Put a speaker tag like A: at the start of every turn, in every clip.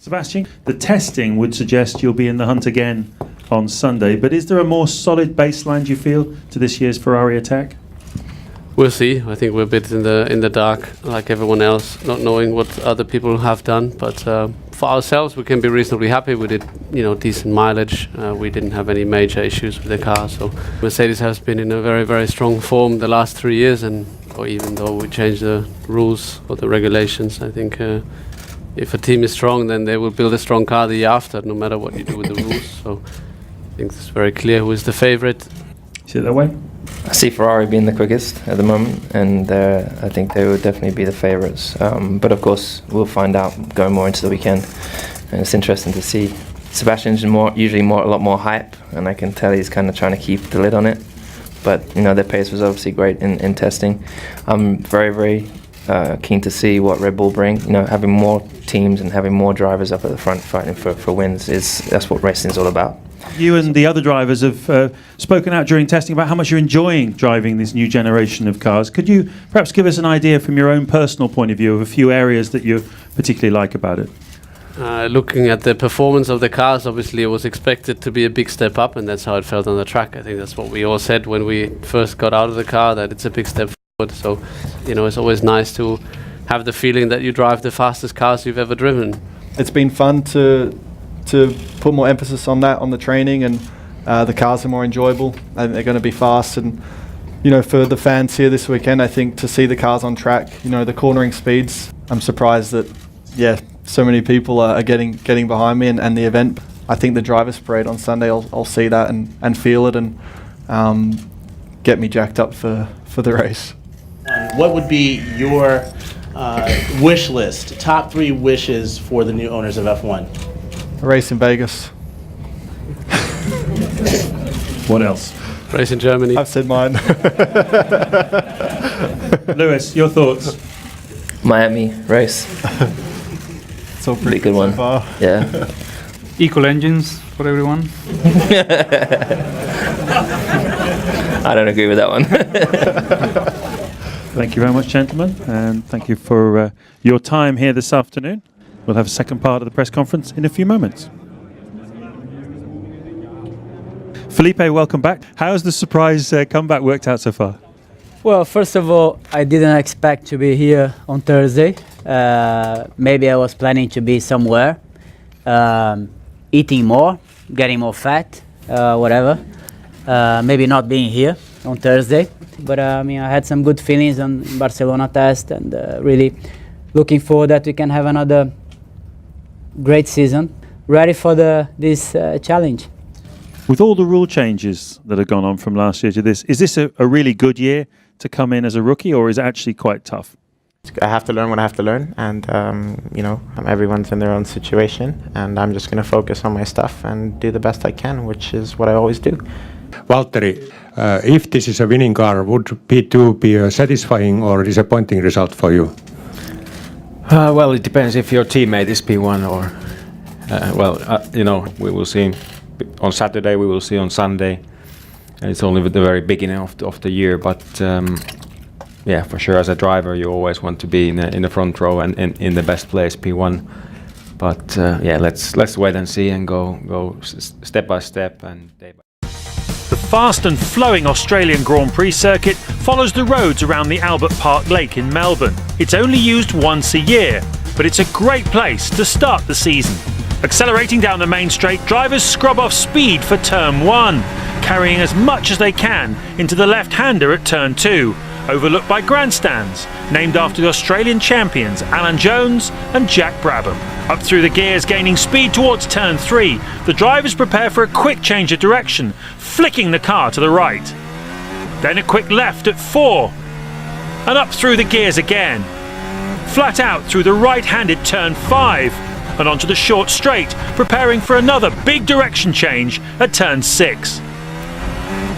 A: Sebastian, the testing would suggest you'll be in the hunt again on Sunday, but is there a more solid baseline, do you feel, to this year's Ferrari attack?
B: We'll see. I think we're a bit in the dark, like everyone else, not knowing what other people have done. But for ourselves, we can be reasonably happy. We did, decent mileage. We didn't have any major issues with the car. So Mercedes has been in a very, very strong form the last 3 years, or even though we changed the rules or the regulations, I think if a team is strong, then they will build a strong car the year after, no matter what you do with the rules. So I think it's very clear who is the favorite.
A: See it that way?
C: I see Ferrari being the quickest at the moment, and I think they would definitely be the favourites. But of course, we'll find out going more into the weekend, and it's interesting to see. Sebastian's usually a lot more hype, and I can tell he's kind of trying to keep the lid on it. But their pace was obviously great in testing. I'm very, very keen to see what Red Bull bring. Having more teams and having more drivers up at the front fighting for wins that's what racing is all about.
A: You and the other drivers have spoken out during testing about how much you're enjoying driving this new generation of cars. Could you perhaps give us an idea from your own personal point of view of a few areas that you particularly like about it?
B: Looking at the performance of the cars, obviously it was expected to be a big step up, and that's how it felt on the track. I think that's what we all said when we first got out of the car, that it's a big step forward. So, it's always nice to have the feeling that you drive the fastest cars you've ever driven.
D: It's been fun to put more emphasis on that, on the training, and the cars are more enjoyable. I think they're going to be fast, and for the fans here this weekend, I think to see the cars on track, the cornering speeds, I'm surprised that so many people are getting behind me, and the event. I think the drivers' parade on Sunday, I'll see that and feel it, and get me jacked up for the race.
E: What would be your wish list, top 3 wishes for the new owners of F1?
D: A race in Vegas.
A: What else?
B: Race in Germany.
D: I've said mine.
A: Lewis, your thoughts?
C: Miami race.
D: It's all pretty
C: good one.
D: So far.
C: Yeah.
F: Equal engines for everyone.
C: I don't agree with that one.
A: Thank you very much, gentlemen, and thank you for your time here this afternoon. We'll have a second part of the press conference in a few moments. Felipe, welcome back. How's the surprise comeback worked out so far?
G: Well, first of all, I didn't expect to be here on Thursday. Maybe I was planning to be somewhere, eating more, getting more fat, whatever. Maybe not being here on Thursday. But I had some good feelings on Barcelona test, and really looking forward that we can have another great season, ready for this challenge.
A: With all the rule changes that have gone on from last year to this, is this a really good year to come in as a rookie, or is it actually quite tough?
H: I have to learn what I have to learn, and everyone's in their own situation, and I'm just going to focus on my stuff and do the best I can, which is what I always do.
I: Valtteri, if this is a winning car, would P2 be a satisfying or disappointing result for you?
J: Well, it depends if your teammate is P1 or... we will see on Saturday, we will see on Sunday. And it's only the very beginning of the year, but for sure, as a driver, you always want to be in the front row and in the best place, P1. But let's wait and see and go step by step and day by day.
A: The fast and flowing Australian Grand Prix circuit follows the roads around the Albert Park Lake in Melbourne. It's only used once a year, but it's a great place to start the season. Accelerating down the main straight, drivers scrub off speed for turn 1, carrying as much as they can into the left-hander at turn 2, overlooked by grandstands, named after the Australian champions Alan Jones and Jack Brabham. Up through the gears, gaining speed towards turn 3, the drivers prepare for a quick change of direction, flicking the car to the right. Then a quick left at 4, and up through the gears again. Flat out through the right-handed turn 5, and onto the short straight, preparing for another big direction change at turn 6.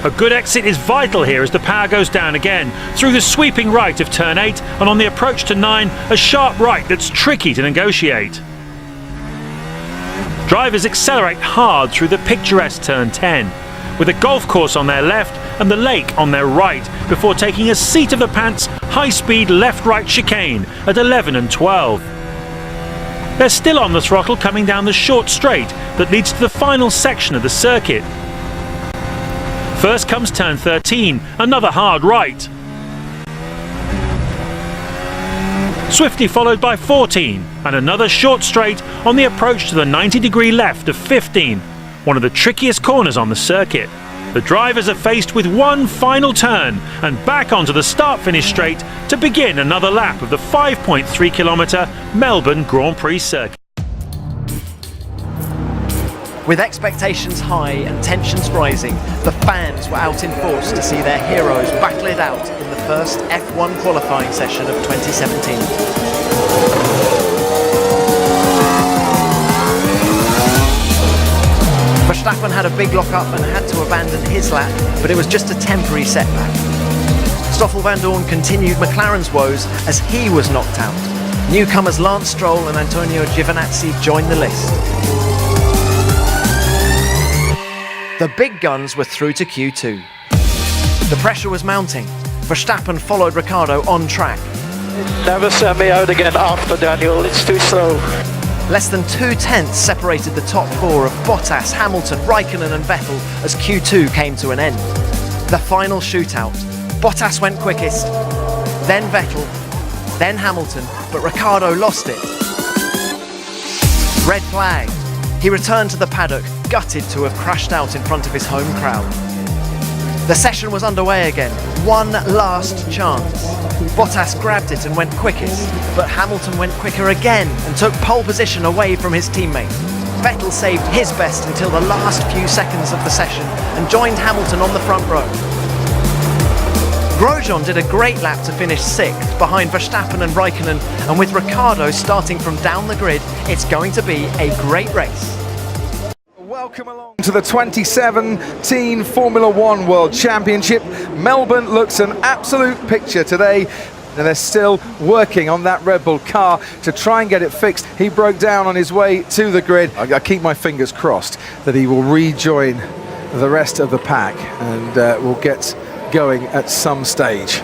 A: A good exit is vital here as the power goes down again, through the sweeping right of turn 8, and on the approach to 9, a sharp right that's tricky to negotiate. Drivers accelerate hard through the picturesque turn 10, with a golf course on their left and the lake on their right, before taking a seat of the pants high-speed left-right chicane at 11 and 12. They're still on the throttle coming down the short straight that leads to the final section of the circuit. First comes turn 13, another hard right. Swiftly followed by 14 and another short straight on the approach to the 90-degree left of 15, one of the trickiest corners on the circuit. The drivers are faced with one final turn and back onto the start-finish straight to begin another lap of the 5.3-kilometre Melbourne Grand Prix circuit.
K: With expectations high and tensions rising, the fans were out in force to see their heroes battle it out in the first F1 qualifying session of 2017. Verstappen had a big lock-up and had to abandon his lap, but it was just a temporary setback. Stoffel van Dorn continued McLaren's woes as he was knocked out. Newcomers Lance Stroll and Antonio Giovinazzi joined the list. The big guns were through to Q2. The pressure was mounting. Verstappen followed Ricciardo on track.
L: Never send me out again after Daniel, it's too slow.
K: Less than 2/10 separated the top four of Bottas, Hamilton, Raikkonen and Vettel as Q2 came to an end. The final shootout. Bottas went quickest, then Vettel, then Hamilton, but Ricciardo lost it. Red flag. He returned to the paddock, gutted to have crashed out in front of his home crowd. The session was underway again, one last chance. Bottas grabbed it and went quickest, but Hamilton went quicker again and took pole position away from his teammate. Vettel saved his best until the last few seconds of the session and joined Hamilton on the front row. Grosjean did a great lap to finish 6th behind Verstappen and Raikkonen, and with Ricciardo starting from down the grid, it's going to be a great race.
M: Welcome along to the 2017 Formula One World Championship. Melbourne looks an absolute picture today, and they're still working on that Red Bull car to try and get it fixed. He broke down on his way to the grid. I keep my fingers crossed that he will rejoin the rest of the pack and will get going at some stage.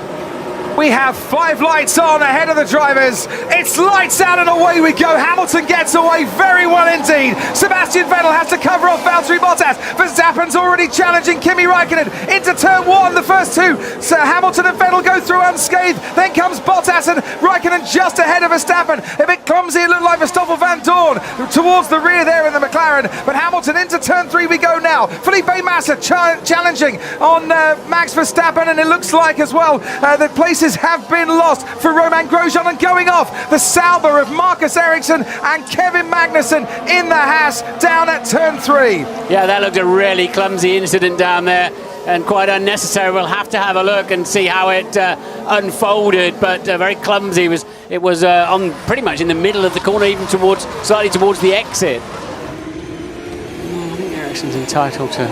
M: We have 5 lights on ahead of the drivers. It's lights out and away we go. Hamilton gets away very well indeed. Sebastian Vettel has to cover off Valtteri Bottas. Verstappen's already challenging Kimi Raikkonen into turn 1. The first two, so Hamilton and Vettel go through unscathed. Then comes Bottas and Raikkonen just ahead of Verstappen. A bit clumsy, it looked like Stoffel van Dorn towards the rear there in the McLaren. But Hamilton into turn 3 we go now. Felipe Massa challenging on Max Verstappen, and it looks like as well that places have been lost for Romain Grosjean, and going off the Sauber of Marcus Ericsson and Kevin Magnussen in the Haas down at turn 3.
N: Yeah, that looked a really clumsy incident down there and quite unnecessary. We'll have to have a look and see how it unfolded, but very clumsy. It was on pretty much in the middle of the corner, even slightly towards the exit. I think Ericsson's entitled to...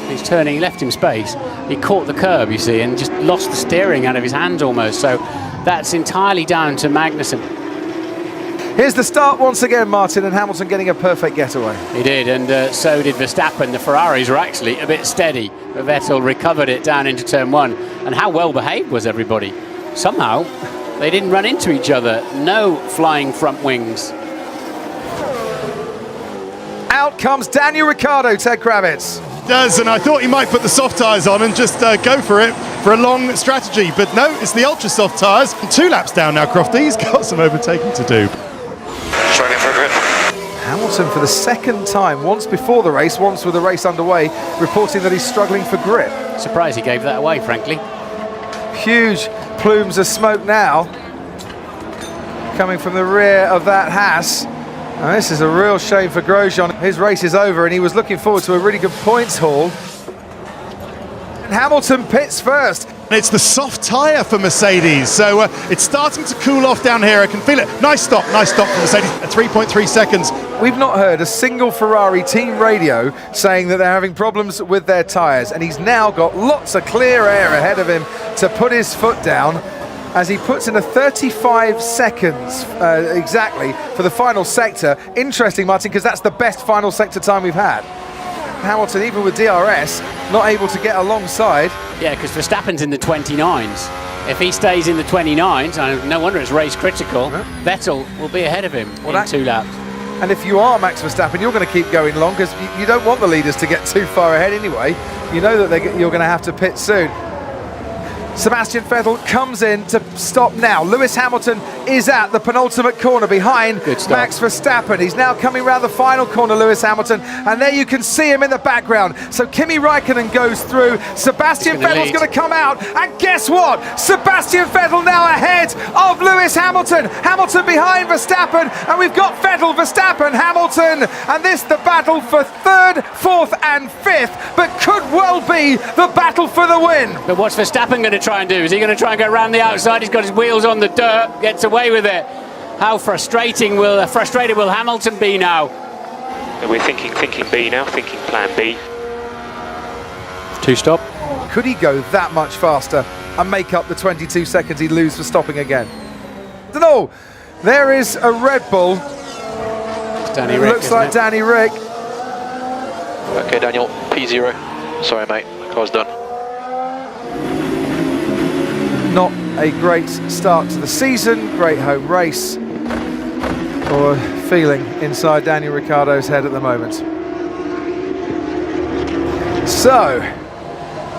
N: He's turning, he left him space. He caught the curb, you see, and just lost the steering out of his hands almost. So that's entirely down to Magnussen.
M: Here's the start once again, Martin, and Hamilton getting a perfect getaway.
N: He did, and so did Verstappen. The Ferraris were actually a bit steady, but Vettel recovered it down into turn 1. And how well behaved was everybody? Somehow, they didn't run into each other. No flying front wings.
M: Out comes Daniel Ricciardo, Ted Kravitz.
O: Does, and I thought he might put the soft tyres on and just go for it for a long strategy, but no, it's the ultra soft tyres. 2 laps down now, Crofty. He's got some overtaking to do.
M: Trying for grip. Hamilton for the second time, once before the race, once with the race underway, reporting that he's struggling for grip.
N: Surprised he gave that away, frankly.
M: Huge plumes of smoke now coming from the rear of that Haas. And this is a real shame for Grosjean. His race is over and he was looking forward to a really good points haul. And Hamilton pits first.
O: It's the soft tyre for Mercedes, so it's starting to cool off down here. I can feel it. Nice stop for Mercedes at 3.3 seconds.
M: We've not heard a single Ferrari team radio saying that they're having problems with their tyres, and he's now got lots of clear air ahead of him to put his foot down as he puts in a 35 seconds exactly for the final sector. Interesting, Martin, because that's the best final sector time we've had. Hamilton, even with DRS, not able to get alongside.
N: Yeah, because Verstappen's in the 29s. If he stays in the 29s, no wonder it's race critical, Vettel will be ahead of him in 2 laps.
M: And if you are Max Verstappen, you're going to keep going long because you don't want the leaders to get too far ahead anyway. You know that you're going to have to pit soon. Sebastian Vettel comes in to stop now. Lewis Hamilton is at the penultimate corner behind Max Verstappen. He's now coming round the final corner, Lewis Hamilton, and there you can see him in the background. So Kimi Raikkonen goes through. Sebastian Vettel's going to come out, and guess what? Sebastian Vettel now ahead of Lewis Hamilton. Hamilton behind Verstappen, and we've got Vettel, Verstappen, Hamilton, and this the battle for 3rd, 4th and 5th, but could well be the battle for the win.
N: But what's Verstappen going to try and do? Is he going to try and go around the outside? He's got his wheels on the dirt, gets away with it. How frustrated will Hamilton be now?
P: We're thinking B now, thinking plan B.
M: 2-stop. Could he go that much faster and make up the 22 seconds he'd lose for stopping again? No, there is a Red Bull.
N: Danny
M: it
N: Rick,
M: looks like Danny Rick.
L: Okay, Daniel, P0. Sorry, mate, car's done.
M: Not a great start to the season, great home race, or feeling inside Daniel Ricciardo's head at the moment. So,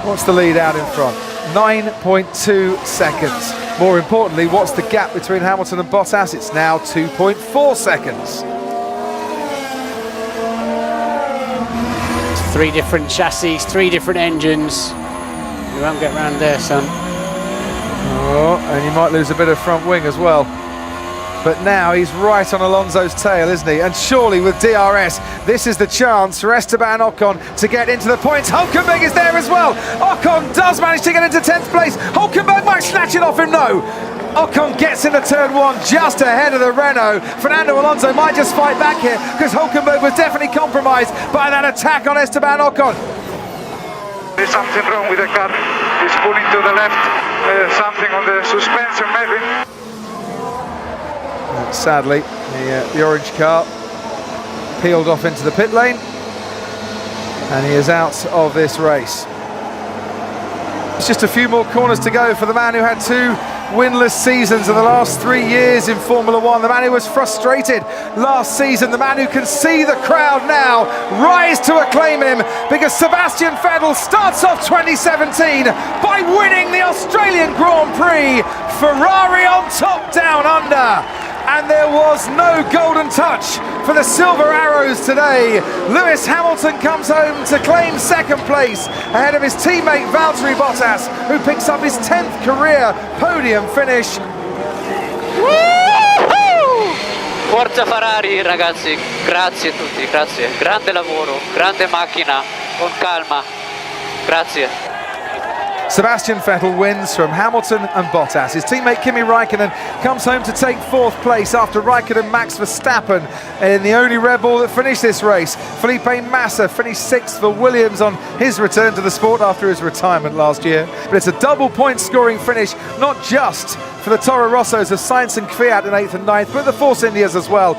M: what's the lead out in front? 9.2 seconds. More importantly, what's the gap between Hamilton and Bottas? It's now 2.4 seconds.
N: 3 different chassis, 3 different engines. You won't get round there, son.
M: Oh, and you might lose a bit of front wing as well. But now he's right on Alonso's tail, isn't he? And surely with DRS, this is the chance for Esteban Ocon to get into the points. Hulkenberg is there as well. Ocon does manage to get into 10th place. Hulkenberg might snatch it off him, no. Ocon gets into turn 1 just ahead of the Renault. Fernando Alonso might just fight back here because Hulkenberg was definitely compromised by that attack on Esteban Ocon.
Q: There's something wrong with the car. It's pulling to the left. Something on the suspension maybe.
M: And sadly, the orange car peeled off into the pit lane and he is out of this race. It's just a few more corners to go for the man who had 2 winless seasons in the last 3 years in Formula One. The man who was frustrated last season, the man who can see the crowd now rise to acclaim him, because Sebastian Vettel starts off 2017 by winning the Australian Grand Prix. Ferrari on top, down under. And there was no golden touch for the Silver Arrows today. Lewis Hamilton comes home to claim 2nd place ahead of his teammate Valtteri Bottas, who picks up his 10th career podium finish.
R: Forza Ferrari, ragazzi, grazie a tutti, grazie. Grande lavoro, grande macchina, con calma. Grazie.
M: Sebastian Vettel wins from Hamilton and Bottas. His teammate Kimi Raikkonen comes home to take 4th place after Raikkonen Max Verstappen in the only Red Bull that finished this race. Felipe Massa finished 6th for Williams on his return to the sport after his retirement last year. But it's a double point scoring finish, not just for the Toro Rossos of Sainz and Kvyat in 8th and 9th, but the Force Indias as well.